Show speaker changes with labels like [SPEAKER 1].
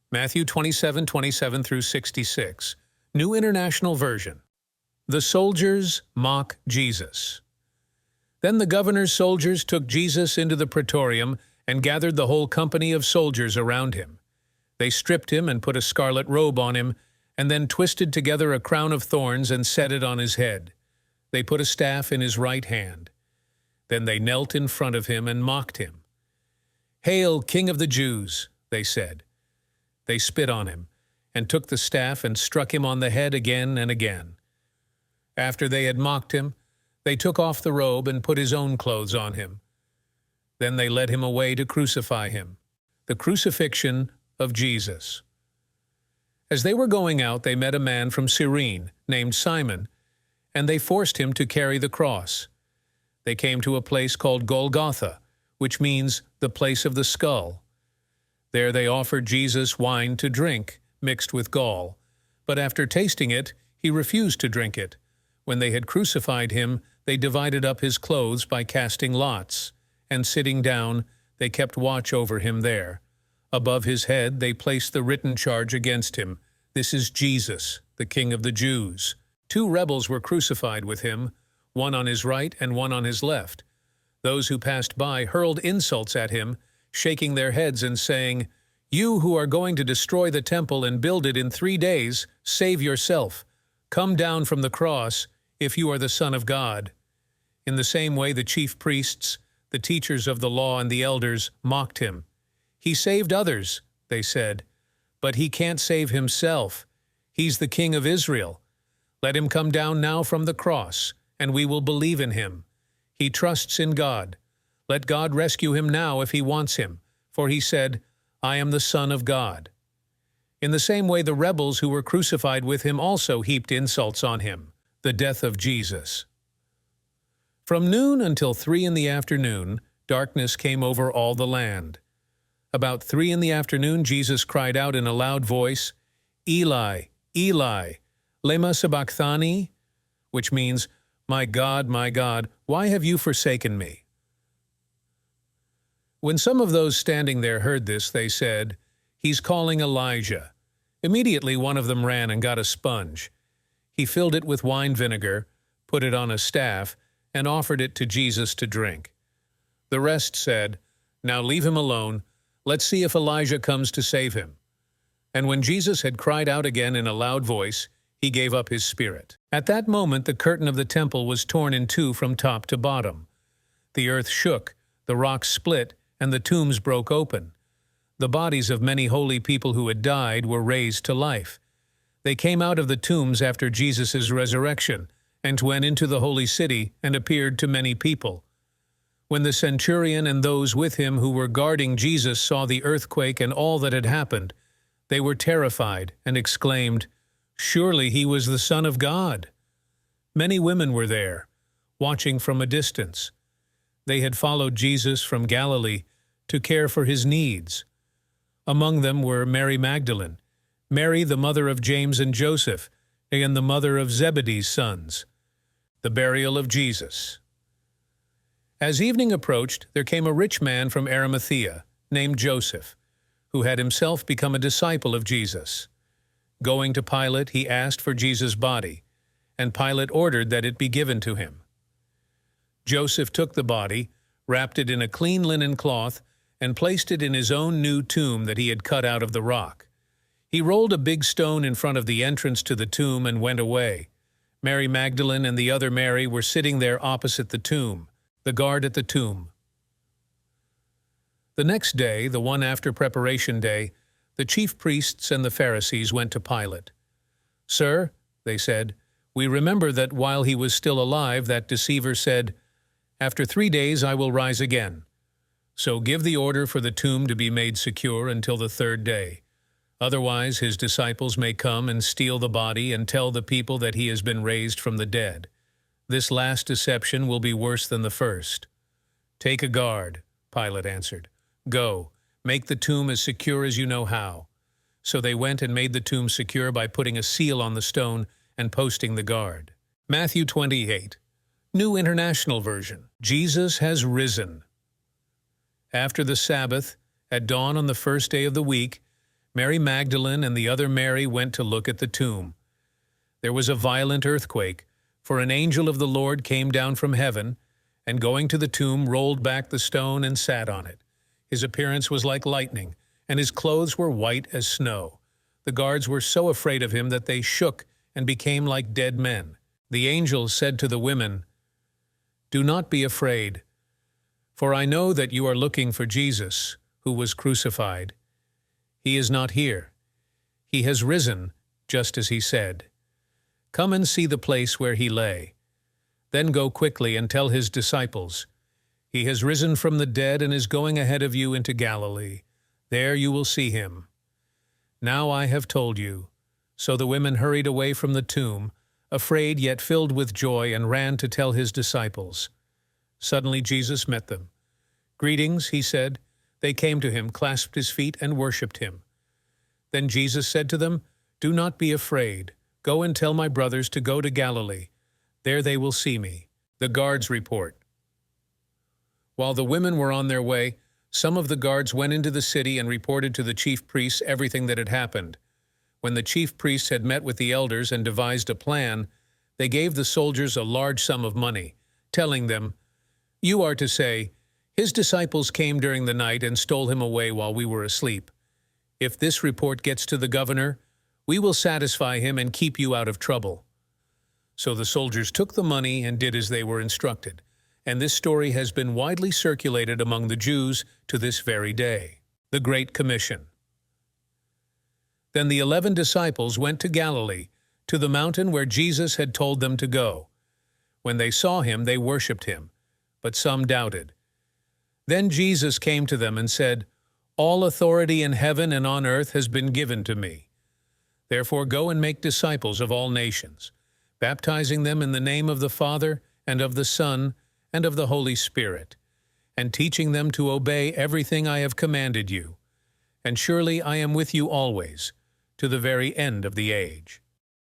[SPEAKER 1] Matthew 27:27 through 66. New International Version. The soldiers mock Jesus. Then the governor's soldiers took Jesus into the praetorium and gathered the whole company of soldiers around him. They stripped him and put a scarlet robe on him, and then twisted together a crown of thorns and set it on his head. They put a staff in his right hand. Then they knelt in front of him and mocked him. "Hail, King of the Jews," they said. They spit on him, and took the staff and struck him on the head again and again. After they had mocked him, they took off the robe and put his own clothes on him. Then they led him away to crucify him. The crucifixion of Jesus. As they were going out, they met a man from Cyrene named Simon, and they forced him to carry the cross. They came to a place called Golgotha, which means the place of the skull. There they offered Jesus wine to drink, mixed with gall. But after tasting it, he refused to drink it. When they had crucified him, they divided up his clothes by casting lots, and sitting down, they kept watch over him there. Above his head they placed the written charge against him, "This is Jesus, the King of the Jews." 2 rebels were crucified with him, one on his right and one on his left. Those who passed by hurled insults at him, shaking their heads and saying, "You who are going to destroy the temple and build it in 3 days, save yourself. Come down from the cross, if you are the Son of God." In the same way the chief priests, the teachers of the law and the elders mocked him. "He saved others," they said, "but he can't save himself. He's the King of Israel. Let him come down now from the cross, and we will believe in him. He trusts in God. Let God rescue him now if he wants him, for he said, 'I am the Son of God.'" In the same way the rebels who were crucified with him also heaped insults on him. The death of Jesus. From noon until 3 in the afternoon, darkness came over all the land. About 3 in the afternoon, Jesus cried out in a loud voice, "Eli, Eli, lema sabachthani?" which means, my God, why have you forsaken me?" When some of those standing there heard this, they said, "He's calling Elijah." Immediately one of them ran and got a sponge. He filled it with wine vinegar, put it on a staff, and offered it to Jesus to drink. The rest said, "Now leave him alone. Let's see if Elijah comes to save him." And when Jesus had cried out again in a loud voice, he gave up his spirit. At that moment the curtain of the temple was torn in 2 from top to bottom. The earth shook, the rocks split, and the tombs broke open. The bodies of many holy people who had died were raised to life. They came out of the tombs after Jesus' resurrection, and went into the holy city and appeared to many people. When the centurion and those with him who were guarding Jesus saw the earthquake and all that had happened, they were terrified and exclaimed, "Surely he was the Son of God." Many women were there, watching from a distance. They had followed Jesus from Galilee to care for his needs. Among them were Mary Magdalene, Mary the mother of James and Joseph, and the mother of Zebedee's sons. The burial of Jesus. As evening approached, there came a rich man from Arimathea, named Joseph, who had himself become a disciple of Jesus. Going to Pilate, he asked for Jesus' body, and Pilate ordered that it be given to him. Joseph took the body, wrapped it in a clean linen cloth, and placed it in his own new tomb that he had cut out of the rock. He rolled a big stone in front of the entrance to the tomb and went away. Mary Magdalene and the other Mary were sitting there opposite the tomb, the guard at the tomb. The next day, the one after Preparation Day, the chief priests and the Pharisees went to Pilate. "Sir," they said, "we remember that while he was still alive, that deceiver said, 'After 3 days I will rise again.' So give the order for the tomb to be made secure until the 3rd day. Otherwise his disciples may come and steal the body and tell the people that he has been raised from the dead. This last deception will be worse than the first." "Take a guard," Pilate answered. "Go, make the tomb as secure as you know how." So they went and made the tomb secure by putting a seal on the stone and posting the guard. Matthew 28, New International Version. Jesus has risen. After the Sabbath, at dawn on the 1st day of the week, Mary Magdalene and the other Mary went to look at the tomb. There was a violent earthquake, for an angel of the Lord came down from heaven, and going to the tomb rolled back the stone and sat on it. His appearance was like lightning, and his clothes were white as snow. The guards were so afraid of him that they shook and became like dead men. The angel said to the women, "Do not be afraid, for I know that you are looking for Jesus, who was crucified. He is not here. He has risen, just as he said. Come and see the place where he lay. Then go quickly and tell his disciples, 'He has risen from the dead and is going ahead of you into Galilee. There you will see him.' Now I have told you." So the women hurried away from the tomb, afraid yet filled with joy, and ran to tell his disciples. Suddenly Jesus met them. "Greetings," he said. They came to him, clasped his feet, and worshipped him. Then Jesus said to them, "Do not be afraid. Go and tell my brothers to go to Galilee. There they will see me." The guards report. While the women were on their way, some of the guards went into the city and reported to the chief priests everything that had happened. When the chief priests had met with the elders and devised a plan, they gave the soldiers a large sum of money, telling them, "You are to say, 'His disciples came during the night and stole him away while we were asleep.' If this report gets to the governor, we will satisfy him and keep you out of trouble." So the soldiers took the money and did as they were instructed, and this story has been widely circulated among the Jews to this very day. The Great Commission. Then the 11 disciples went to Galilee, to the mountain where Jesus had told them to go. When they saw him, they worshipped him, but some doubted. Then Jesus came to them and said, "All authority in heaven and on earth has been given to me. Therefore go and make disciples of all nations, baptizing them in the name of the Father and of the Son and of the Holy Spirit, and teaching them to obey everything I have commanded you. And surely I am with you always, to the very end of the age."